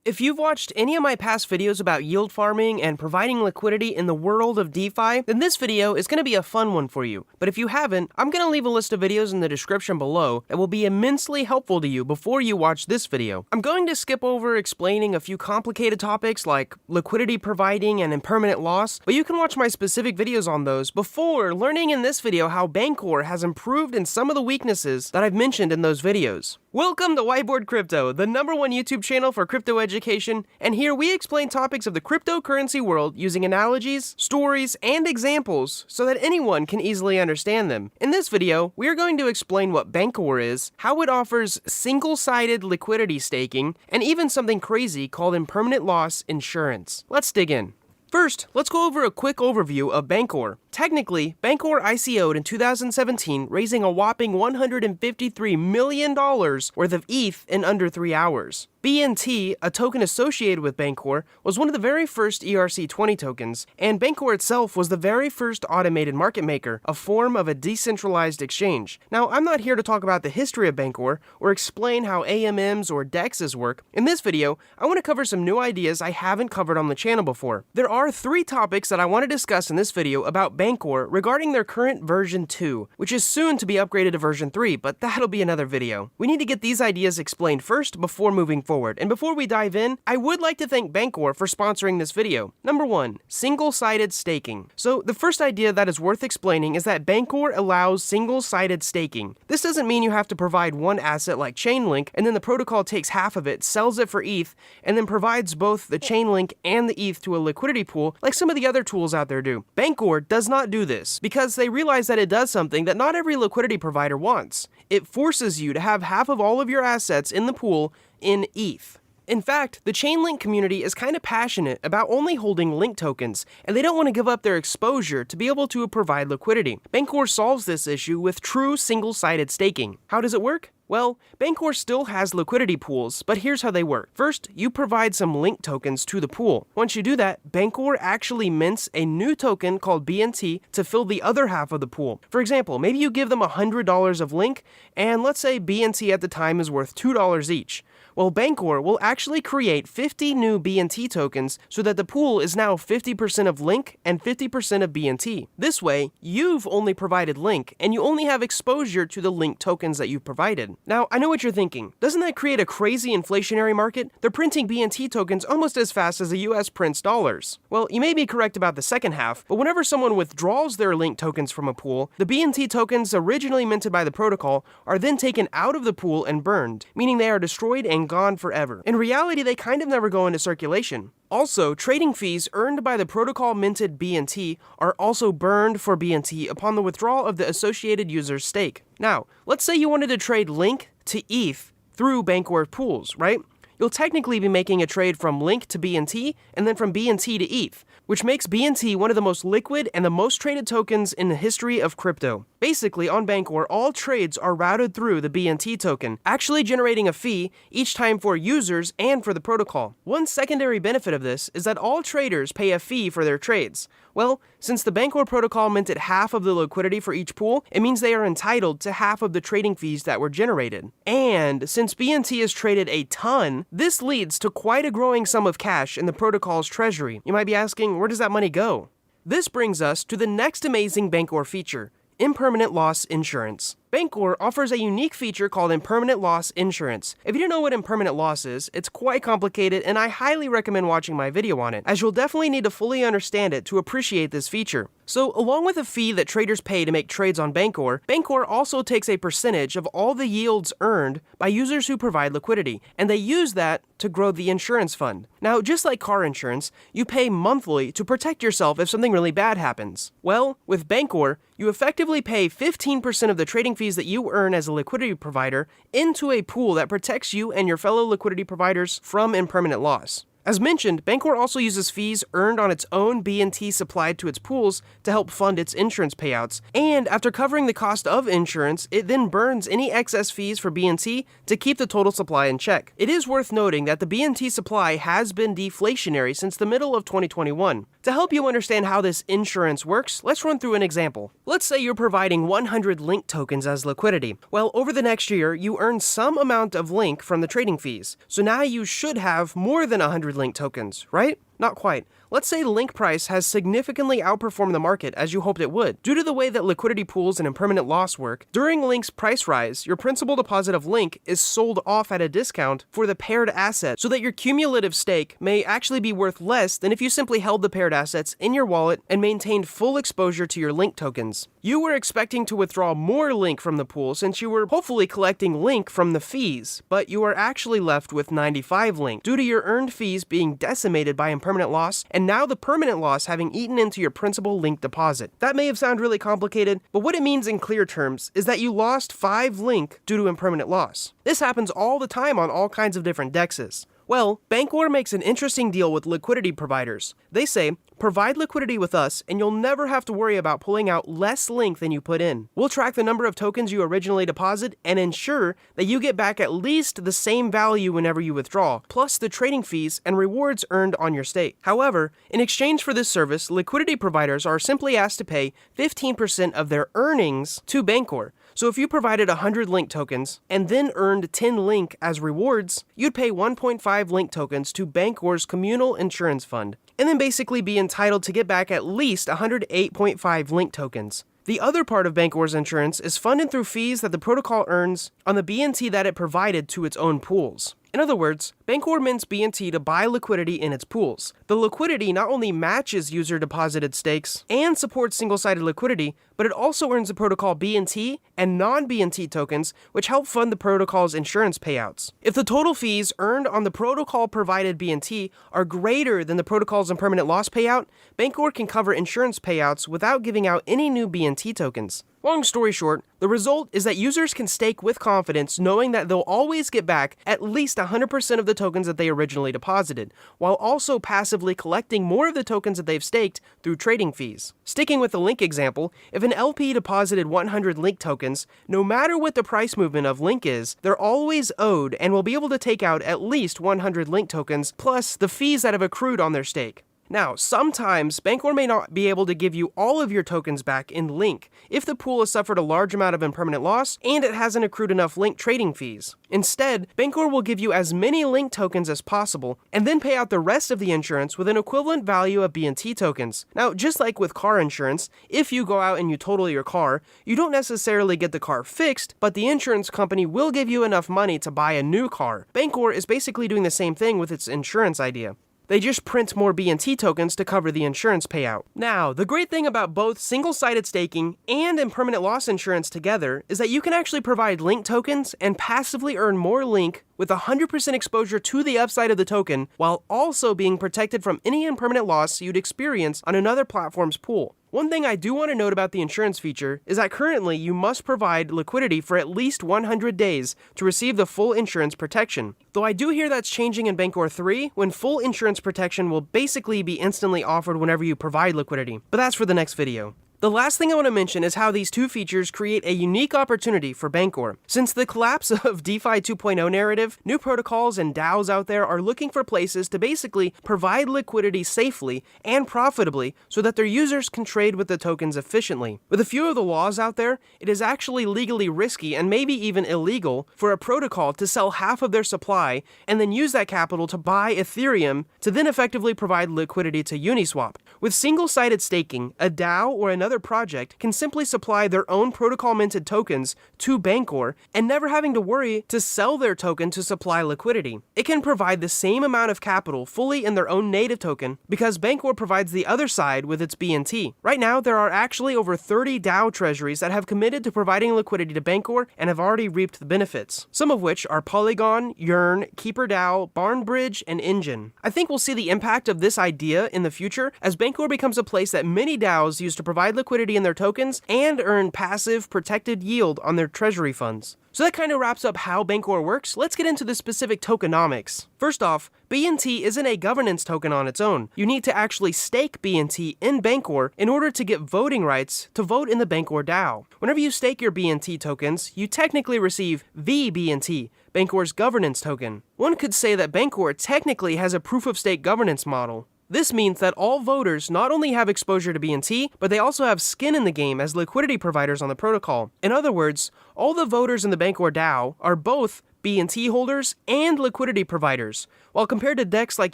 If you've watched any of my past videos about yield farming and providing liquidity in the world of DeFi, then this video is going to be a fun one for you. But if you haven't, I'm going to leave a list of videos in the description below that will be immensely helpful to you before you watch this video. I'm going to skip over explaining a few complicated topics like liquidity providing and impermanent loss, but you can watch my specific videos on those before learning in this video how Bancor has improved in some of the weaknesses that I've mentioned in those videos. Welcome to Whiteboard Crypto, the #1 YouTube channel for crypto education, and here we explain topics of the cryptocurrency world using analogies, stories, and examples so that anyone can easily understand them. In this video, we are going to explain what Bancor is, how it offers single-sided liquidity staking, and even something crazy called impermanent loss insurance. Let's dig in. First, let's go over a quick overview of Bancor. Technically, Bancor ICO'd in 2017, raising a whopping $153 million worth of ETH in under 3 hours. BNT, a token associated with Bancor, was one of the very first ERC-20 tokens, and Bancor itself was the very first automated market maker, a form of a decentralized exchange. Now, I'm not here to talk about the history of Bancor or explain how AMMs or DEXs work. In this video, I want to cover some new ideas I haven't covered on the channel before. There are 3 topics that I want to discuss in this video about Bancor regarding their current version 2, which is soon to be upgraded to version 3, but that'll be another video. We need to get these ideas explained first before moving forward. And before we dive in, I would like to thank Bancor for sponsoring this video. Number 1, single-sided staking. So the first idea that is worth explaining is that Bancor allows single-sided staking. This doesn't mean you have to provide one asset like Chainlink, and then the protocol takes half of it, sells it for ETH, and then provides both the Chainlink and the ETH to a liquidity pool like some of the other tools out there do. Bancor does not do this because they realize that it does something that not every liquidity provider wants. It forces you to have half of all of your assets in the pool in ETH. In fact, the Chainlink community is kind of passionate about only holding link tokens, and they don't want to give up their exposure to be able to provide liquidity. Bancor solves this issue with true single-sided staking. How does it work? Well, Bancor still has liquidity pools, but here's how they work. First, you provide some link tokens to the pool. Once you do that, Bancor actually mints a new token called BNT to fill the other half of the pool. For example, maybe you give them $100 of link, and let's say BNT at the time is worth $2 each. Well, Bancor will actually create 50 new BNT tokens so that the pool is now 50% of link and 50% of BNT. This way, you've only provided link, and you only have exposure to the link tokens that you've provided. Now, I know what you're thinking. Doesn't that create a crazy inflationary market? They're printing BNT tokens almost as fast as the US prints dollars. Well, you may be correct about the second half, but whenever someone withdraws their link tokens from a pool, the BNT tokens originally minted by the protocol are then taken out of the pool and burned, meaning they are destroyed and gone forever. In reality, they kind of never go into circulation. Also, trading fees earned by the protocol-minted BNT are also burned for BNT upon the withdrawal of the associated user's stake. Now, let's say you wanted to trade Link to ETH through Bancor pools, right? You'll technically be making a trade from Link to BNT and then from BNT to ETH, which makes BNT one of the most liquid and the most traded tokens in the history of crypto. Basically, on Bancor, all trades are routed through the BNT token, actually generating a fee each time for users and for the protocol. One secondary benefit of this is that all traders pay a fee for their trades. Well, since the Bancor protocol minted half of the liquidity for each pool, it means they are entitled to half of the trading fees that were generated. And since BNT is traded a ton, this leads to quite a growing sum of cash in the protocol's treasury. You might be asking, where does that money go? This brings us to the next amazing Bancor feature: impermanent loss insurance. Bancor offers a unique feature called impermanent loss insurance. If you don't know what impermanent loss is, it's quite complicated, and I highly recommend watching my video on it, as you'll definitely need to fully understand it to appreciate this feature. So, along with a fee that traders pay to make trades on Bancor, Bancor also takes a percentage of all the yields earned by users who provide liquidity, and they use that to grow the insurance fund. Now, just like car insurance, you pay monthly to protect yourself if something really bad happens. Well, with Bancor, you effectively pay 15% of the trading fees that you earn as a liquidity provider into a pool that protects you and your fellow liquidity providers from impermanent loss. As mentioned, Bancor also uses fees earned on its own BNT supplied to its pools to help fund its insurance payouts, and after covering the cost of insurance, it then burns any excess fees for BNT to keep the total supply in check. It is worth noting that the BNT supply has been deflationary since the middle of 2021. To help you understand how this insurance works, let's run through an example. Let's say you're providing 100 Link tokens as liquidity. Well, over the next year, you earn some amount of Link from the trading fees. So now you should have more than 100 Link tokens, right? Not quite. Let's say Link price has significantly outperformed the market as you hoped it would. Due to the way that liquidity pools and impermanent loss work, during Link's price rise, your principal deposit of Link is sold off at a discount for the paired asset so that your cumulative stake may actually be worth less than if you simply held the paired assets in your wallet and maintained full exposure to your Link tokens. You were expecting to withdraw more Link from the pool since you were hopefully collecting Link from the fees, but you are actually left with 95 Link due to your earned fees being decimated by impermanent loss and now the permanent loss having eaten into your principal Link deposit. That may have sounded really complicated, but what it means in clear terms is that you lost 5 Link due to impermanent loss. This happens all the time on all kinds of different dexes. Well, Bancor makes an interesting deal with liquidity providers. They say, provide liquidity with us and you'll never have to worry about pulling out less Link than you put in. We'll track the number of tokens you originally deposit and ensure that you get back at least the same value whenever you withdraw, plus the trading fees and rewards earned on your stake. However, in exchange for this service, liquidity providers are simply asked to pay 15% of their earnings to Bancor. So if you provided 100 Link tokens and then earned 10 Link as rewards, you'd pay 1.5 Link tokens to Bancor's communal insurance fund, and then basically be entitled to get back at least 108.5 Link tokens. The other part of Bancor's insurance is funded through fees that the protocol earns on the BNT that it provided to its own pools. In other words, Bancor mints BNT to buy liquidity in its pools. The liquidity not only matches user-deposited stakes and supports single-sided liquidity, but it also earns the protocol BNT and non-BNT tokens, which help fund the protocol's insurance payouts. If the total fees earned on the protocol-provided BNT are greater than the protocol's impermanent loss payout, Bancor can cover insurance payouts without giving out any new BNT tokens. Long story short, the result is that users can stake with confidence knowing that they'll always get back at least 100% of the tokens that they originally deposited, while also passively collecting more of the tokens that they've staked through trading fees. Sticking with the Link example, if an LP deposited 100 Link tokens, no matter what the price movement of Link is, they're always owed and will be able to take out at least 100 Link tokens plus the fees that have accrued on their stake. Now, sometimes Bancor may not be able to give you all of your tokens back in Link if the pool has suffered a large amount of impermanent loss and it hasn't accrued enough Link trading fees. Instead, Bancor will give you as many Link tokens as possible and then pay out the rest of the insurance with an equivalent value of BNT tokens. Now, just like with car insurance, if you go out and you total your car, you don't necessarily get the car fixed, but the insurance company will give you enough money to buy a new car. Bancor is basically doing the same thing with its insurance idea. They just print more BNT tokens to cover the insurance payout. Now, the great thing about both single-sided staking and impermanent loss insurance together is that you can actually provide Link tokens and passively earn more Link with 100% exposure to the upside of the token while also being protected from any impermanent loss you'd experience on another platform's pool. One thing I do want to note about the insurance feature is that currently you must provide liquidity for at least 100 days to receive the full insurance protection. Though I do hear that's changing in Bancor 3, when full insurance protection will basically be instantly offered whenever you provide liquidity. But that's for the next video. The last thing I want to mention is how these two features create a unique opportunity for Bancor. Since the collapse of DeFi 2.0 narrative, new protocols and DAOs out there are looking for places to basically provide liquidity safely and profitably so that their users can trade with the tokens efficiently. With a few of the laws out there, it is actually legally risky and maybe even illegal for a protocol to sell half of their supply and then use that capital to buy Ethereum to then effectively provide liquidity to Uniswap. With single-sided staking, a DAO or another project can simply supply their own protocol-minted tokens to Bancor and never having to worry to sell their token to supply liquidity. It can provide the same amount of capital fully in their own native token because Bancor provides the other side with its BNT. Right now, there are actually over 30 DAO treasuries that have committed to providing liquidity to Bancor and have already reaped the benefits, some of which are Polygon, Yearn, KeeperDAO, Barnbridge, and Engine. I think we'll see the impact of this idea in the future as Bancor Bancor becomes a place that many DAOs use to provide liquidity in their tokens and earn passive, protected yield on their treasury funds. So that kind of wraps up how Bancor works. Let's get into the specific tokenomics. First off, BNT isn't a governance token on its own. You need to actually stake BNT in Bancor in order to get voting rights to vote in the Bancor DAO. Whenever you stake your BNT tokens, you technically receive VBNT, Bancor's governance token. One could say that Bancor technically has a proof-of-stake governance model. This means that all voters not only have exposure to BNT, but they also have skin in the game as liquidity providers on the protocol. In other words, all the voters in the Bancor DAO are both BNT holders and liquidity providers, while compared to DEX like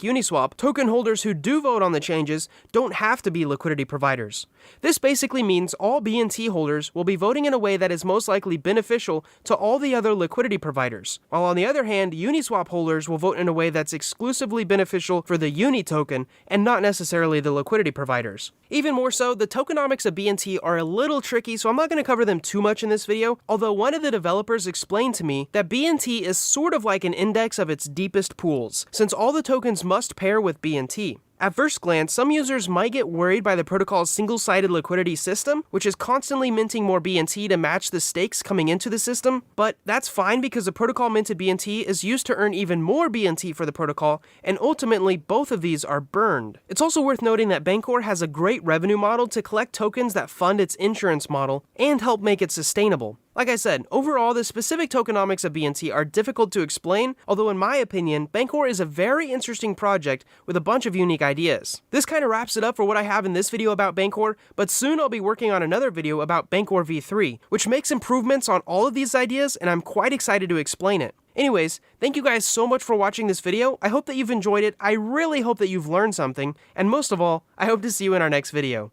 Uniswap, token holders who do vote on the changes don't have to be liquidity providers. This basically means all BNT holders will be voting in a way that is most likely beneficial to all the other liquidity providers, while on the other hand, Uniswap holders will vote in a way that's exclusively beneficial for the Uni token and not necessarily the liquidity providers. Even more so, the tokenomics of BNT are a little tricky, so I'm not going to cover them too much in this video, although one of the developers explained to me that BNT is sort of like an index of its deepest pools, since all the tokens must pair with BNT. At first glance, some users might get worried by the protocol's single-sided liquidity system, which is constantly minting more BNT to match the stakes coming into the system, but that's fine because the protocol minted BNT is used to earn even more BNT for the protocol, and ultimately both of these are burned. It's also worth noting that Bancor has a great revenue model to collect tokens that fund its insurance model and help make it sustainable. Like I said, overall, the specific tokenomics of BNT are difficult to explain, although in my opinion, Bancor is a very interesting project with a bunch of unique ideas. This kind of wraps it up for what I have in this video about Bancor, but soon I'll be working on another video about Bancor v3, which makes improvements on all of these ideas, and I'm quite excited to explain it. Anyways, thank you guys so much for watching this video. I hope that you've enjoyed it, I really hope that you've learned something, and most of all, I hope to see you in our next video.